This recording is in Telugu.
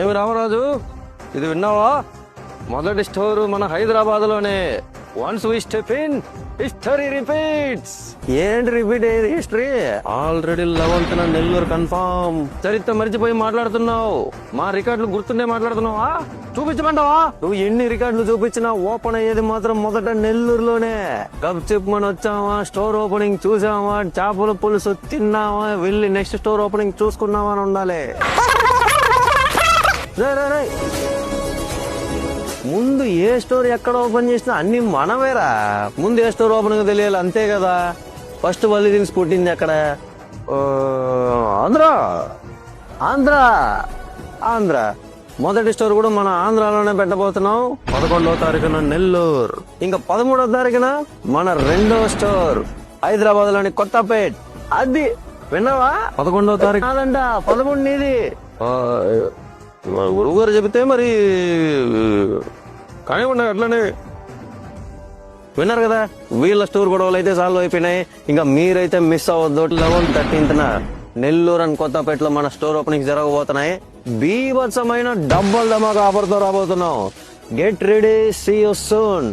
ఏమి రామరాజు, ఇది విన్నావా? మొదటి స్టోర్ మన హైదరాబాద్ లోనే. Once we step in, history repeats. ఏంటి రిపీట్ అయ్యేది history? Already 11th Nellore confirm. చరిత్ర మర్చిపోయి మాట్లాడుతున్నావు. మా రికార్డులు గుర్తుండే మాట్లాడుతున్నావా? చూపించమంటావా? నువ్వు ఎన్ని రికార్డులు చూపించినా ఓపెన్ అయ్యేది మాత్రం మొదట నెల్లూరులోనే. కప్ చెప్పమని వచ్చావా, స్టోర్ ఓపెనింగ్ చూసావా, చేపల పులుసు తిన్నావా, వెళ్ళి నెక్స్ట్ స్టోర్ ఓపెనింగ్ చూసుకున్నావా అని ఉండాలి. ముందు ఏ స్టోర్ ఎక్కడ ఓపెన్ చేసినా అన్ని మనమేరా. ముందు ఏ స్టోర్ ఓపెన్ తెలియాలి, అంతే కదా. ఫస్ట్ వల్లి దిల్స్ పుట్టింది ఎక్కడ? ఆంధ్ర. ఆంధ్ర ఆంధ్ర మొదటి స్టోర్ కూడా మన ఆంధ్రాలోనే పెట్టబోతున్నాం. 11వ తారీఖున నెల్లూరు, ఇంకా 13వ తారీఖున మన రెండో స్టోర్ హైదరాబాద్ లోని కొత్తపేట్. అది విన్నావా? 11వ తారీఖు కాదంట, 13 నీది. గురువు గారు చెబితే మరి కానీ ఉన్నాయి అట్లనే. విన్నారు కదా, వీళ్ళ స్టోర్ గొడవలు అయితే సాల్వ్ అయిపోయినాయి. ఇంకా మీరైతే మిస్ అవ్వద్దు. 11th 13th నెల్లూరు అండ్ కొత్తపేటలో మన స్టోర్ ఓపెనింగ్ జరగబోతున్నాయి. బీభత్సమైన డబ్బుల ధమాకా ఆఫర్తో రాబోతున్నాం. Get ready, see you soon.